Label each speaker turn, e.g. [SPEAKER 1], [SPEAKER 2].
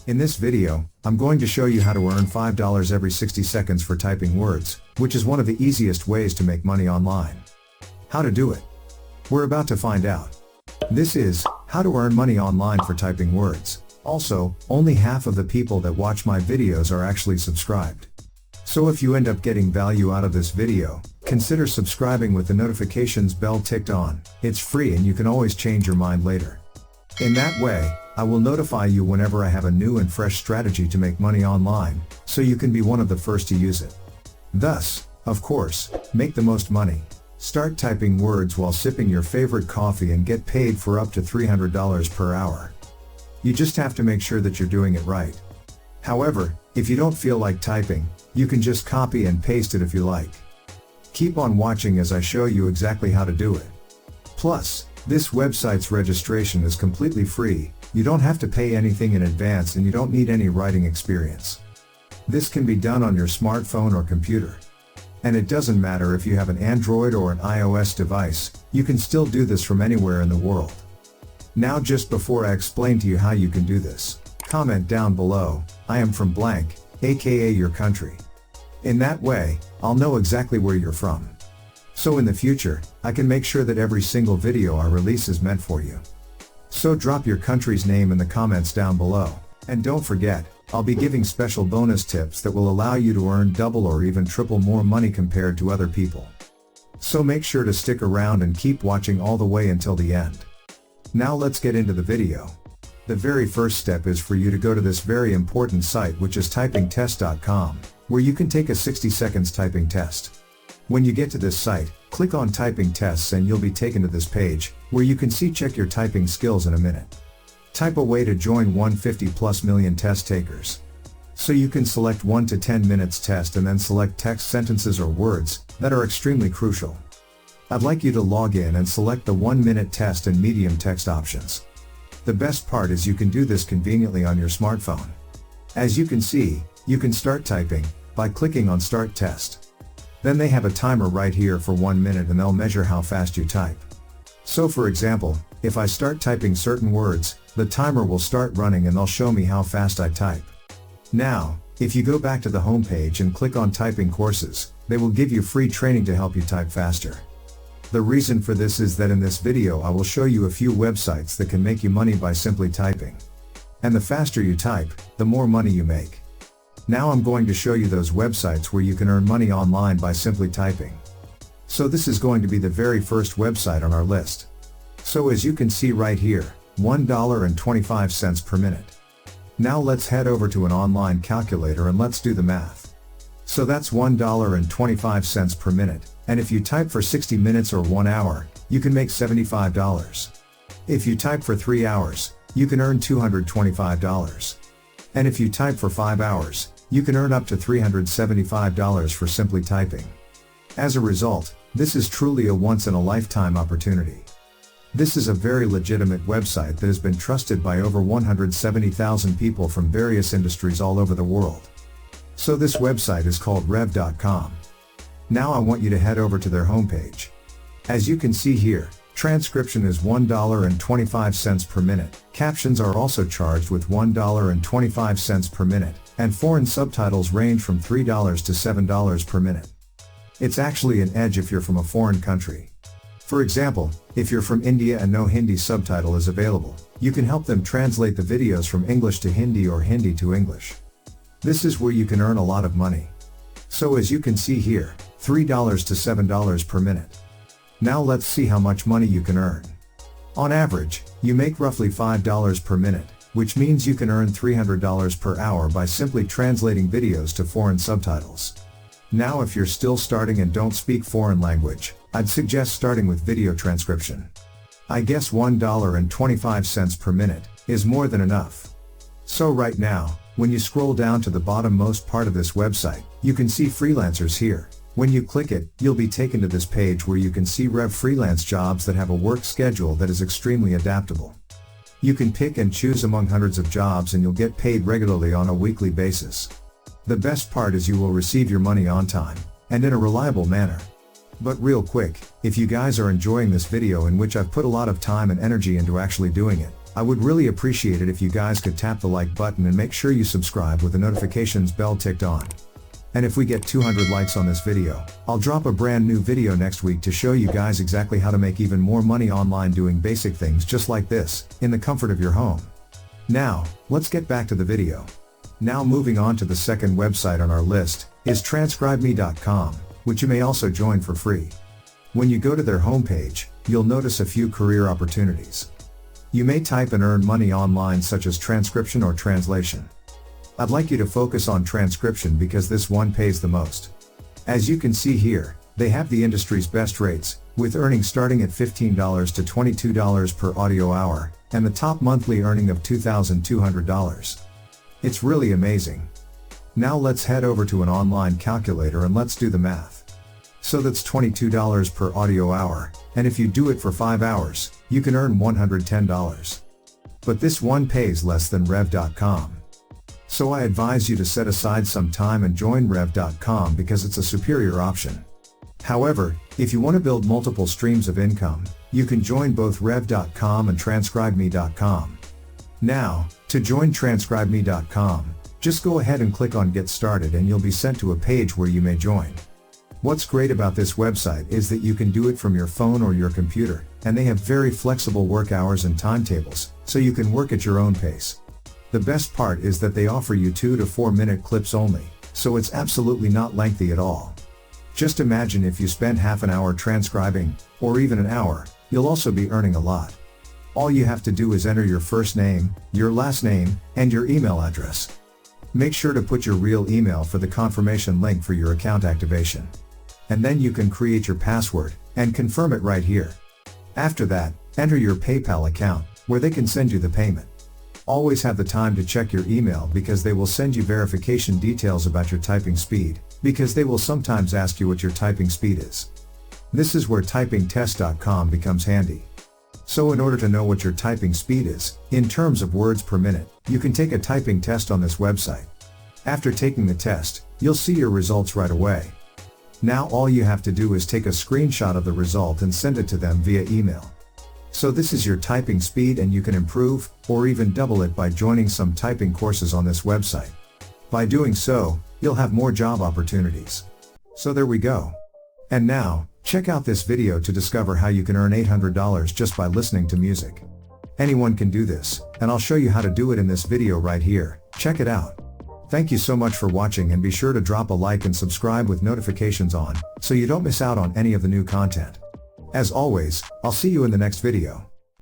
[SPEAKER 1] In this video, I'm going to show you how to earn $5 every 60 seconds for typing words, which is one of the easiest ways to make money online. How to do it? We're about to find out. This is how to earn money online for typing words. Also, only half of the people that watch my videos are actually subscribed. So if you end up getting value out of this video, consider subscribing with the notifications bell ticked on. It's free and you can always change your mind later. In that way, I will notify you whenever I have a new and fresh strategy to make money online, so you can be one of the first to use it. Thus, of course, make the most money. Start typing words while sipping your favorite coffee and get paid for up to $300 per hour. You just have to make sure that you're doing it right. However, if you don't feel like typing, you can just copy and paste it if you like. Keep on watching as I show you exactly how to do it. Plus, this website's registration is completely free, you don't have to pay anything in advance and you don't need any writing experience. This can be done on your smartphone or computer. And it doesn't matter if you have an Android or an iOS device, you can still do this from anywhere in the world. Now just before I explain to you how you can do this, comment down below, I am from blank, aka your country. In that way, I'll know exactly where you're from. So in the future, I can make sure that every single video I release is meant for you. So drop your country's name in the comments down below. And don't forget, I'll be giving special bonus tips that will allow you to earn double or even triple more money compared to other people. So make sure to stick around and keep watching all the way until the end. Now let's get into the video. The very first step is for you to go to this very important site, which is typingtest.com, where you can take a 60 seconds typing test. When you get to this site, click on typing tests and you'll be taken to this page, where you can check your typing skills in a minute. Type away to join 150+ million test takers. So you can select 1 to 10 minutes test and then select text sentences or words that are extremely crucial. I'd like you to log in and select the 1 minute test and medium text options. The best part is you can do this conveniently on your smartphone. As you can see, you can start typing by clicking on Start Test. Then they have a timer right here for 1 minute and they'll measure how fast you type. So for example, if I start typing certain words, the timer will start running and they'll show me how fast I type. Now, if you go back to the home page and click on Typing Courses, they will give you free training to help you type faster. The reason for this is that in this video I will show you a few websites that can make you money by simply typing. And the faster you type, the more money you make. Now I'm going to show you those websites where you can earn money online by simply typing. So this is going to be the very first website on our list. So as you can see right here, $1.25 per minute. Now let's head over to an online calculator and let's do the math. So that's $1.25 per minute, and if you type for 60 minutes or 1 hour, you can make $75. If you type for 3 hours, you can earn $225. And if you type for 5 hours, you can earn up to $375 for simply typing. As a result, this is truly a once-in-a-lifetime opportunity. This is a very legitimate website that has been trusted by over 170,000 people from various industries all over the world. So this website is called rev.com. Now I want you to head over to their homepage. As you can see here, transcription is $1.25 per minute, captions are also charged with $1.25 per minute, and foreign subtitles range from $3 to $7 per minute. It's actually an edge if you're from a foreign country. For example, if you're from India and no Hindi subtitle is available, you can help them translate the videos from English to Hindi or Hindi to English. This is where you can earn a lot of money. So as you can see here, $3 to $7 per minute. Now let's see how much money you can earn. On average, you make roughly $5 per minute, which means you can earn $300 per hour by simply translating videos to foreign subtitles. Now if you're still starting and don't speak foreign language, I'd suggest starting with video transcription. I guess $1.25 per minute is more than enough. So right now, when you scroll down to the bottom-most part of this website, you can see freelancers here. When you click it, you'll be taken to this page where you can see Rev freelance jobs that have a work schedule that is extremely adaptable. You can pick and choose among hundreds of jobs and you'll get paid regularly on a weekly basis. The best part is you will receive your money on time, and in a reliable manner. But real quick, if you guys are enjoying this video in which I've put a lot of time and energy into actually doing it, I would really appreciate it if you guys could tap the like button and make sure you subscribe with the notifications bell ticked on. And if we get 200 likes on this video, I'll drop a brand new video next week to show you guys exactly how to make even more money online doing basic things just like this, in the comfort of your home. Now, let's get back to the video. Now moving on to the second website on our list, is TranscribeMe.com, which you may also join for free. When you go to their homepage, you'll notice a few career opportunities. You may type and earn money online such as transcription or translation. I'd like you to focus on transcription because this one pays the most. As you can see here, they have the industry's best rates, with earnings starting at $15 to $22 per audio hour, and the top monthly earning of $2,200. It's really amazing. Now let's head over to an online calculator and let's do the math. So that's $22 per audio hour, and if you do it for 5 hours, you can earn $110. But this one pays less than Rev.com. So I advise you to set aside some time and join Rev.com because it's a superior option. However, if you want to build multiple streams of income, you can join both Rev.com and TranscribeMe.com. Now, to join TranscribeMe.com, just go ahead and click on Get Started and you'll be sent to a page where you may join. What's great about this website is that you can do it from your phone or your computer, and they have very flexible work hours and timetables, so you can work at your own pace. The best part is that they offer you 2 to 4 minute clips only, so it's absolutely not lengthy at all. Just imagine if you spend half an hour transcribing, or even an hour, you'll also be earning a lot. All you have to do is enter your first name, your last name, and your email address. Make sure to put your real email for the confirmation link for your account activation. And then you can create your password, and confirm it right here. After that, enter your PayPal account, where they can send you the payment. Always have the time to check your email because they will send you verification details about your typing speed, because they will sometimes ask you what your typing speed is. This is where typingtest.com becomes handy. So in order to know what your typing speed is, in terms of words per minute, you can take a typing test on this website. After taking the test, you'll see your results right away. Now all you have to do is take a screenshot of the result and send it to them via email. So this is your typing speed, and you can improve, or even double it by joining some typing courses on this website. By doing so, you'll have more job opportunities. So there we go. And now, check out this video to discover how you can earn $800 just by listening to music. Anyone can do this, and I'll show you how to do it in this video right here. Check it out. Thank you so much for watching, and be sure to drop a like and subscribe with notifications on, so you don't miss out on any of the new content. As always, I'll see you in the next video.